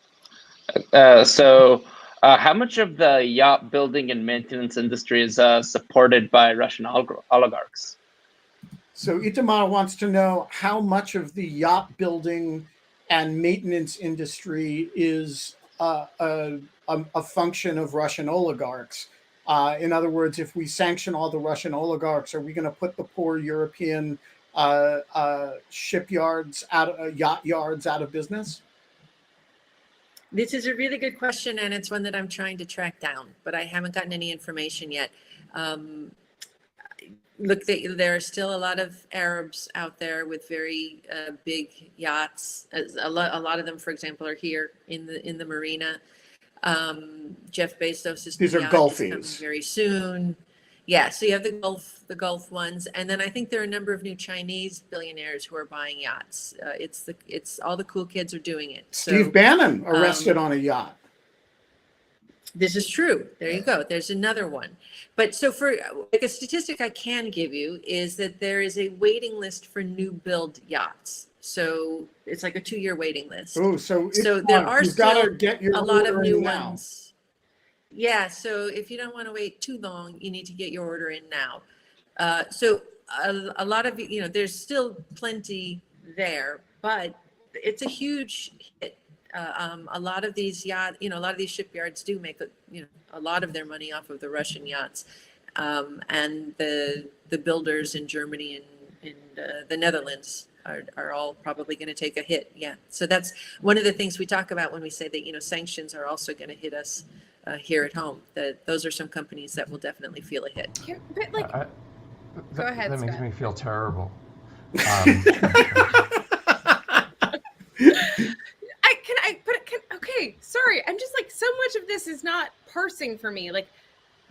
How much of the yacht building and maintenance industry is supported by Russian oligarchs? So Itamar wants to know how much of the yacht building and maintenance industry is a function of Russian oligarchs. In other words, if we sanction all the Russian oligarchs, are we going to put the poor European shipyards yacht yards out of business? This is a really good question, and it's one that I'm trying to track down, but I haven't gotten any information yet. Look, there are still a lot of Arabs out there with very big yachts. A lot of them, for example, are here in the marina. Jeff Bezos' These are yacht Gulfies. is coming very soon. Yeah, so you have the Gulf ones, and then I think there are a number of new Chinese billionaires who are buying yachts. It's all the cool kids are doing it. Steve Bannon arrested on a yacht. This is true. There you go. There's another one. But so for a statistic I can give you is that there is a waiting list for new build yachts. So it's like a 2-year waiting list. Oh, so there are still get your a lot of new now. ones. Yeah, so if you don't want to wait too long, you need to get your order in now. So a lot of, there's still plenty there, but it's a huge hit. A lot of these a lot of these shipyards do make a lot of their money off of the Russian yachts, and the builders in Germany and the Netherlands are all probably going to take a hit. Yeah, so that's one of the things we talk about when we say that sanctions are also going to hit us here at home. That those are some companies that will definitely feel a hit. But like, go ahead. That makes Scott. me feel terrible. Okay, sorry. I'm just like, so much of this is not parsing for me. Like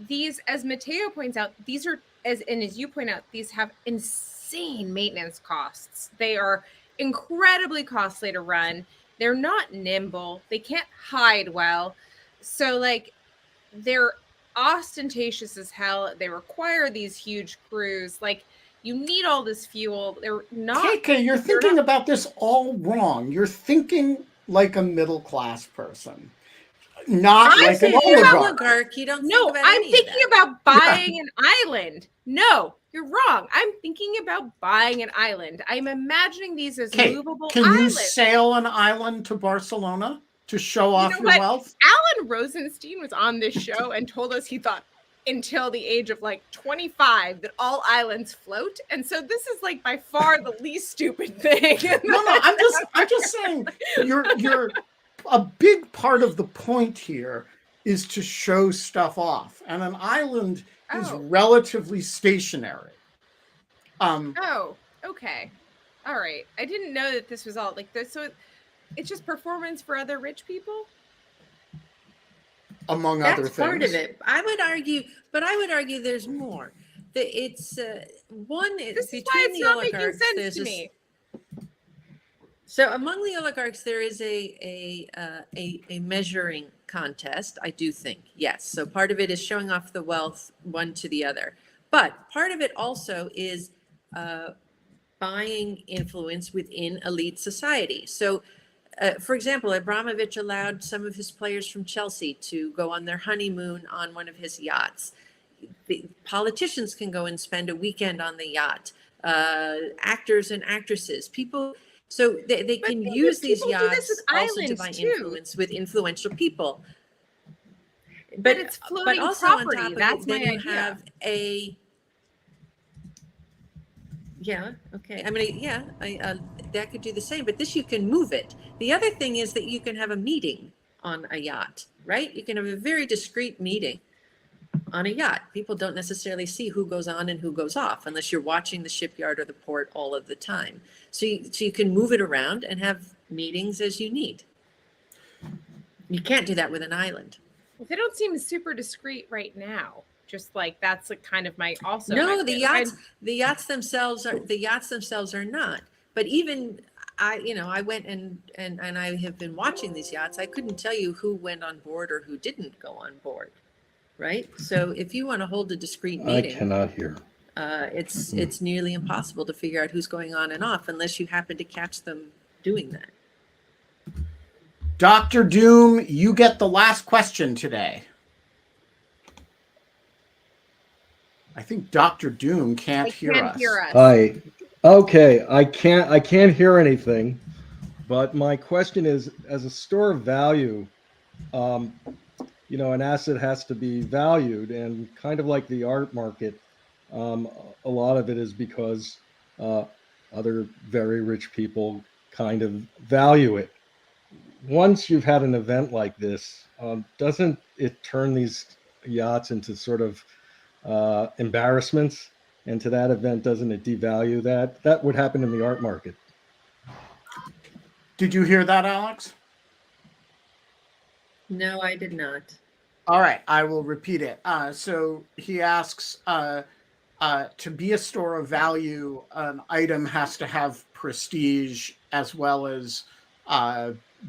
these, as Matteo points out, these are, as you point out, these have insane maintenance costs. They are incredibly costly to run. They're not nimble. They can't hide well. So like they're ostentatious as hell. They require these huge crews. Like you need all this fuel. They're not. KK, you're thinking about this all wrong. You're thinking like a middle class person, not like an oligarch. You don't. No, I'm thinking about buying an island. No, you're wrong. I'm thinking about buying an island. I'm imagining these as movable can islands. You sail an island to Barcelona to show off your wealth? Alan Rosenstein was on this show and told us he thought until the age of like 25 that all islands float, and so this is like by far the least stupid thing. No, I'm just saying you're a big part of the point here is to show stuff off, and an island is relatively stationary. Oh, okay, all right. I didn't know that this was all like this. So it's just performance for other rich people. Among other things, part of it. I would argue there's more. It's one. This between is why it's the not oligarchs, making sense to me. So among the oligarchs, there is a measuring contest. I do think, yes. So part of it is showing off the wealth one to the other, but part of it also is buying influence within elite society. So. For example, Abramovich allowed some of his players from Chelsea to go on their honeymoon on one of his yachts. The politicians can go and spend a weekend on the yacht. Actors and actresses, people, so they can use these yachts also to buy influence with influential people. But it's floating also property. On top of That's it, my then you idea. have a. Yeah. Okay. I mean, yeah, that could do the same, but this you can move it. The other thing is that you can have a meeting on a yacht, right? You can have a very discreet meeting on a yacht. People don't necessarily see who goes on and who goes off unless you're watching the shipyard or the port all of the time. So you can move it around and have meetings as you need. You can't do that with an island. Well, they don't seem super discreet right now. Just like that's like kind of my also. No, the yachts themselves are not. But even I went and I have been watching these yachts. I couldn't tell you who went on board or who didn't go on board, right? So if you want to hold a discrete meeting, I cannot hear. It's nearly impossible to figure out who's going on and off unless you happen to catch them doing that. Dr. Doom, you get the last question today. I think Dr. Doom can't hear us. Hi. Okay, I can't hear anything, but my question is, as a store of value, an asset has to be valued, and kind of like the art market, a lot of it is because other very rich people kind of value it. Once you've had an event like this, doesn't it turn these yachts into sort of embarrassments? And to that event, doesn't it devalue that? That would happen in the art market. Did you hear that, Alex? No, I did not. All right, I will repeat it. So he asks, to be a store of value, an item has to have prestige as well as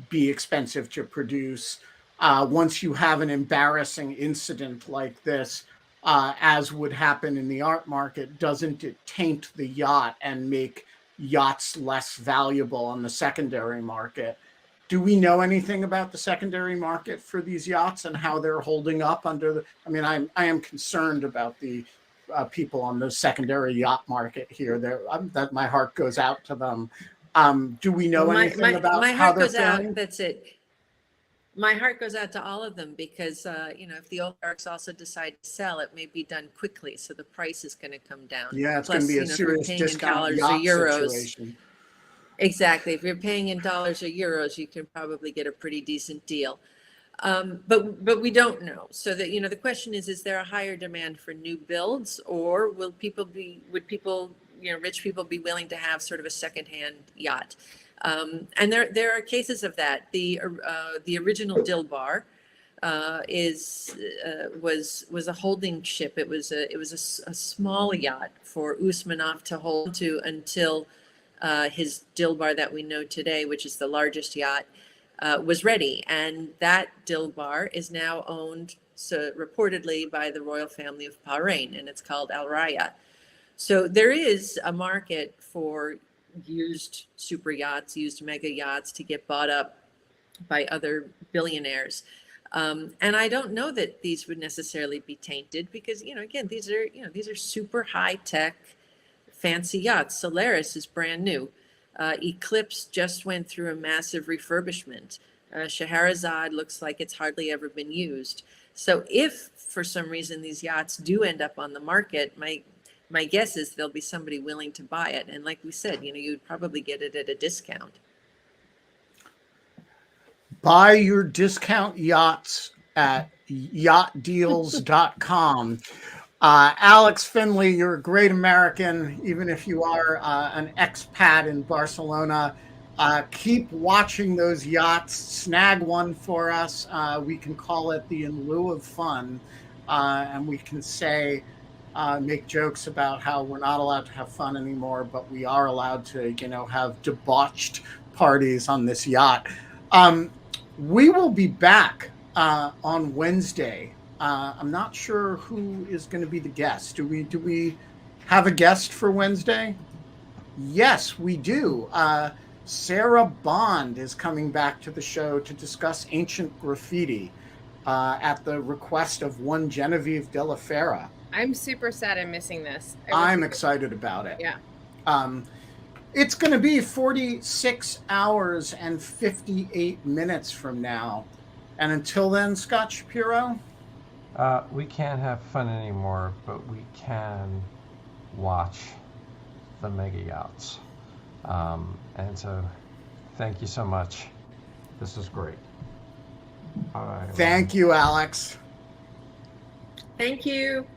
be expensive to produce. Once you have an embarrassing incident like this, as would happen in the art market, doesn't it taint the yacht and make yachts less valuable on the secondary market? Do we know anything about the secondary market for these yachts and how they're holding up under the? I mean, I am concerned about the people on the secondary yacht market here. That my heart goes out to them. Do we know anything about my how heart they're goes faring? out? That's it. My heart goes out to all of them because, if the oligarchs also decide to sell, it may be done quickly, so the price is going to come down. Yeah, it's going Plus, to be a if we're serious paying in discount dollars or yacht euros, situation. exactly. If you're paying in dollars or euros, you can probably get a pretty decent deal. But we don't know. So that, the question is there a higher demand for new builds, or would people, rich people be willing to have sort of a secondhand yacht? And there are cases of that. The original Dilbar was a holding ship. It was a small yacht for Usmanov to hold to until his Dilbar that we know today, which is the largest yacht, was ready. And that Dilbar is now owned, so reportedly, by the royal family of Bahrain, and it's called Al Raya. So there is a market for used super yachts, used mega yachts to get bought up by other billionaires. And I don't know that these would necessarily be tainted because, again, these are super high tech, fancy yachts. Solaris is brand new. Eclipse just went through a massive refurbishment. Scheherazade looks like it's hardly ever been used. So if for some reason these yachts do end up on the market, my guess is there'll be somebody willing to buy it. And like we said, you'd probably get it at a discount. Buy your discount yachts at yachtdeals.com. Alex Finley, you're a great American, even if you are an expat in Barcelona. Keep watching those yachts. Snag one for us. We can call it the In Lieu of Fun. And we can say, make jokes about how we're not allowed to have fun anymore, but we are allowed to, have debauched parties on this yacht. We will be back on Wednesday. I'm not sure who is going to be the guest. Do we have a guest for Wednesday? Yes, we do. Sarah Bond is coming back to the show to discuss ancient graffiti at the request of one Genevieve Della Fera. I'm super sad I'm missing this. I'm excited about it. Yeah. It's going to be 46 hours and 58 minutes from now. And until then, Scott Shapiro? We can't have fun anymore, but we can watch the mega yachts. And so thank you so much. This is great. Thank you, Alex. Thank you.